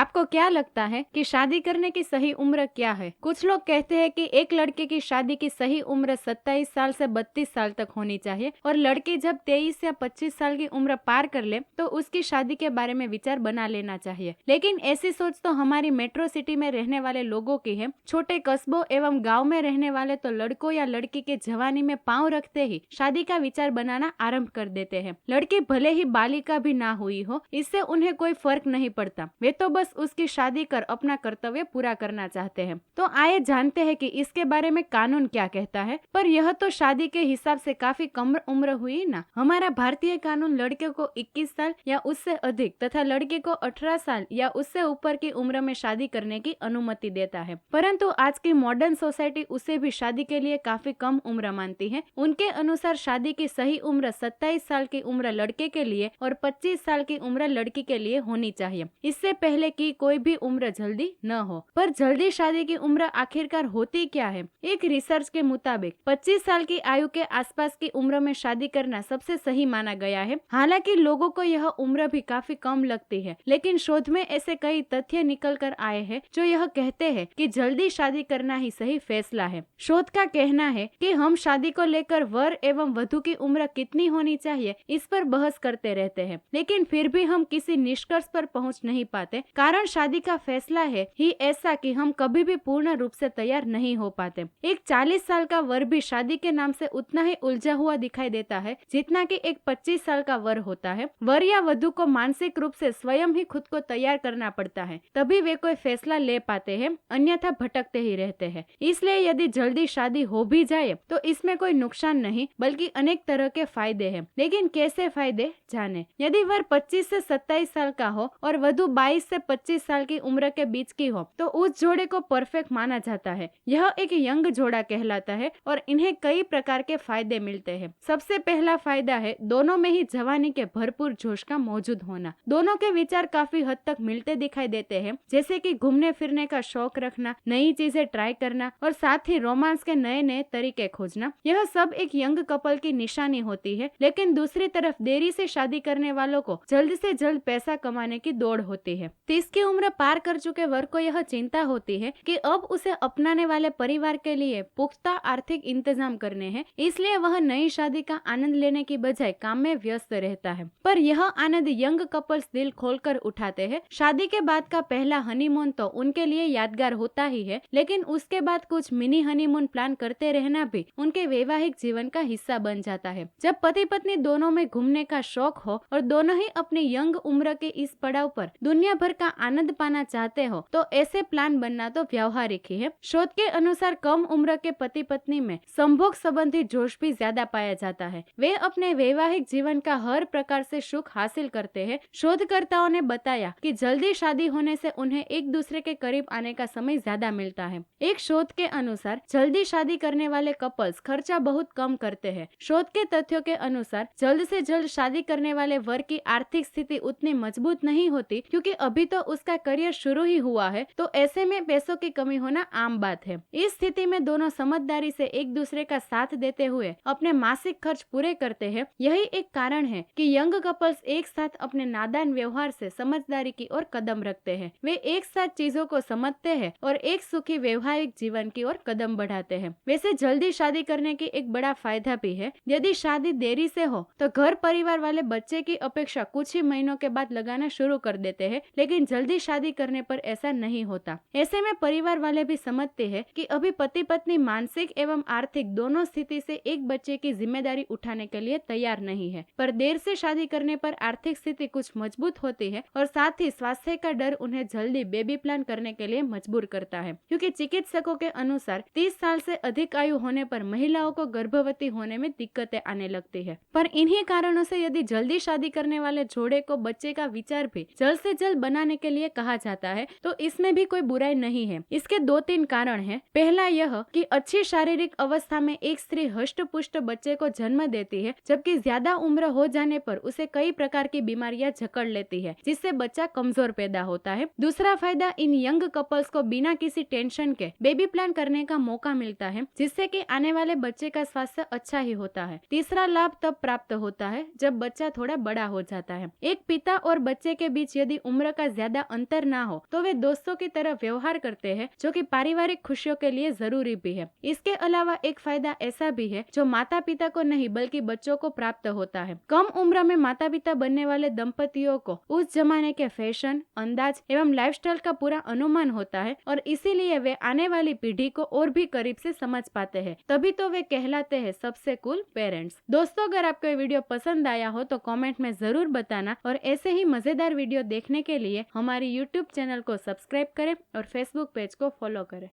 आपको क्या लगता है कि शादी करने की सही उम्र क्या है? कुछ लोग कहते हैं कि एक लड़के की शादी की सही उम्र 27 साल से 32 साल तक होनी चाहिए और लड़की जब 23 या 25 साल की उम्र पार कर ले तो उसकी शादी के बारे में विचार बना लेना चाहिए। लेकिन ऐसी सोच तो हमारी मेट्रो सिटी में रहने वाले लोगों की है। छोटे कस्बों एवं गाँव में रहने वाले तो लड़कों या लड़की के जवानी में पांव रखते ही शादी का विचार बनाना आरंभ कर देते हैं। लड़की भले ही बालिका भी ना हुई हो, इससे उन्हें कोई फर्क नहीं पड़ता। वे तो बस उसकी शादी कर अपना कर्तव्य पूरा करना चाहते हैं। तो आइए जानते हैं कि इसके बारे में कानून क्या कहता है। पर यह तो शादी के हिसाब से काफी कम उम्र हुई ना। हमारा भारतीय कानून लड़के को 21 साल या उससे अधिक तथा लड़के को 18 साल या उससे ऊपर की उम्र में शादी करने की अनुमति देता है। परंतु आज की मॉडर्न सोसाइटी उसे भी शादी के लिए काफी कम उम्र मानती है। उनके अनुसार शादी की सही उम्र 27 साल की उम्र लड़के के लिए और 25 साल की उम्र लड़की के लिए होनी चाहिए। इससे पहले की कोई भी उम्र जल्दी न हो। पर जल्दी शादी की उम्र आखिरकार होती क्या है? एक रिसर्च के मुताबिक 25 साल की आयु के आसपास की उम्र में शादी करना सबसे सही माना गया है। हालांकि लोगों को यह उम्र भी काफी कम लगती है, लेकिन शोध में ऐसे कई तथ्य निकल कर आए हैं जो यह कहते हैं कि जल्दी शादी करना ही सही फैसला है। शोध का कहना है कि हम शादी को लेकर वर एवं वधू की उम्र कितनी होनी चाहिए इस पर बहस करते रहते हैं, लेकिन फिर भी हम किसी निष्कर्ष पर पहुंच नहीं पाते। कारण शादी का फैसला है ही ऐसा कि हम कभी भी पूर्ण रूप से तैयार नहीं हो पाते। एक 40 साल का वर भी शादी के नाम से उतना ही उलझा हुआ दिखाई देता है जितना कि एक 25 साल का वर होता है। वर या वधू को मानसिक रूप से स्वयं ही खुद को तैयार करना पड़ता है, तभी वे कोई फैसला ले पाते हैं, अन्यथा भटकते ही रहते हैं। इसलिए यदि जल्दी शादी हो भी जाए तो इसमें कोई नुकसान नहीं बल्कि अनेक तरह के फायदे हैं। लेकिन कैसे फायदे जाने। यदि वर 25 से 27 साल का हो और वधू 22 से 25 साल की उम्र के बीच की हो तो उस जोड़े को परफेक्ट माना जाता है। यह एक यंग जोड़ा कहलाता है और इन्हें कई प्रकार के फायदे मिलते हैं। सबसे पहला फायदा है दोनों में ही जवानी के भरपूर जोश का मौजूद होना। दोनों के विचार काफी हद तक मिलते दिखाई देते हैं, जैसे कि घूमने फिरने का शौक रखना, नई चीजें ट्राई करना और साथ ही रोमांस के नए नए तरीके खोजना। यह सब एक यंग कपल की निशानी होती है। लेकिन दूसरी तरफ देरी से शादी करने वालों को जल्द से जल्द पैसा कमाने की दौड़ होती है। 30 की उम्र पार कर चुके वर को यह चिंता होती है कि अब उसे अपनाने वाले परिवार के लिए पुख्ता आर्थिक इंतजाम करने हैं, इसलिए वह नई शादी का आनंद लेने की बजाय काम में व्यस्त रहता है। पर यह आनंद यंग कपल्स दिल खोलकर उठाते हैं। शादी के बाद का पहला हनीमून तो उनके लिए यादगार होता ही है, लेकिन उसके बाद कुछ मिनी हनीमून प्लान करते रहना भी उनके वैवाहिक जीवन का हिस्सा बन जाता है। जब पति पत्नी दोनों में घूमने का शौक हो और दोनों ही अपनी यंग उम्र के इस पड़ाव पर दुनिया भर का आनंद पाना चाहते हो तो ऐसे प्लान बनना तो व्यावहारिक ही है। शोध के अनुसार कम उम्र के पति पत्नी में संभोग संबंधी जोश भी ज्यादा पाया जाता है। वे अपने वैवाहिक जीवन का हर प्रकार से सुख हासिल करते हैं। शोधकर्ताओं ने बताया कि जल्दी शादी होने से उन्हें एक दूसरे के करीब आने का समय ज्यादा मिलता है। एक शोध के अनुसार जल्दी शादी करने वाले कपल्स खर्चा बहुत कम करते हैं। शोध के तथ्यों के अनुसार जल्द से जल्द शादी करने वाले वर की आर्थिक स्थिति उतनी मजबूत नहीं होती, क्योंकि अभी तो उसका करियर शुरू ही हुआ है, तो ऐसे में पैसों की कमी होना आम बात है। इस स्थिति में दोनों समझदारी से एक दूसरे का साथ देते हुए अपने मासिक खर्च पूरे करते हैं। यही एक कारण है कि यंग कपल्स एक साथ अपने नादान व्यवहार से समझदारी की ओर कदम रखते हैं। वे एक साथ चीजों को समझते हैं और एक सुखी वैवाहिक जीवन की ओर कदम बढ़ाते हैं। वैसे जल्दी शादी करने की एक बड़ा फायदा भी है। यदि शादी देरी से हो तो घर परिवार वाले बच्चे की अपेक्षा कुछ ही महीनों के बाद लगाना शुरू कर देते हैं, लेकिन जल्दी शादी करने पर ऐसा नहीं होता। ऐसे में परिवार वाले भी समझते हैं कि अभी पति पत्नी मानसिक एवं आर्थिक दोनों स्थिति से एक बच्चे की जिम्मेदारी उठाने के लिए तैयार नहीं है। पर देर से शादी करने पर आर्थिक स्थिति कुछ मजबूत होती है और साथ ही स्वास्थ्य का डर उन्हें जल्दी बेबी प्लान करने के लिए मजबूर करता है, क्योंकि चिकित्सकों के अनुसार 30 साल से अधिक आयु होने पर महिलाओं को गर्भवती होने में दिक्कतें आने लगती है। पर इन्हीं कारणों से यदि जल्दी शादी करने वाले जोड़े को बच्चे का विचार भी जल्द से जल्द बनाने के लिए कहा जाता है तो इसमें भी कोई बुराई नहीं है। इसके 2-3 कारण हैं। पहला यह कि अच्छी शारीरिक अवस्था में एक स्त्री हष्ट पुष्ट बच्चे को जन्म देती है, जबकि ज्यादा उम्र हो जाने पर उसे कई प्रकार की बीमारियां जकड़ लेती है, जिससे बच्चा कमजोर पैदा होता है। दूसरा फायदा इन यंग कपल्स को बिना किसी टेंशन के बेबी प्लान करने का मौका मिलता है, जिससे कि आने वाले बच्चे का स्वास्थ्य अच्छा ही होता है। तीसरा लाभ तब प्राप्त होता है जब बच्चा थोड़ा बड़ा हो जाता है। एक पिता और बच्चे के बीच यदि उम्र का ज्यादा ज्यादा अंतर ना हो तो वे दोस्तों की तरह व्यवहार करते हैं, जो कि पारिवारिक खुशियों के लिए जरूरी भी है। इसके अलावा एक फायदा ऐसा भी है जो माता पिता को नहीं बल्कि बच्चों को प्राप्त होता है। कम उम्र में माता पिता बनने वाले दंपतियों को उस जमाने के फैशन, अंदाज एवं लाइफस्टाइल का पूरा अनुमान होता है और इसीलिए वे आने वाली पीढ़ी को और भी करीब से समझ पाते हैं। तभी तो वे कहलाते हैं सबसे कूल पेरेंट्स। दोस्तों, अगर आपको ये वीडियो पसंद आया हो तो कमेंट में जरूर बताना और ऐसे ही मजेदार वीडियो देखने के लिए हमारी यूट्यूब चैनल को सब्सक्राइब करें और फेसबुक पेज को फॉलो करें।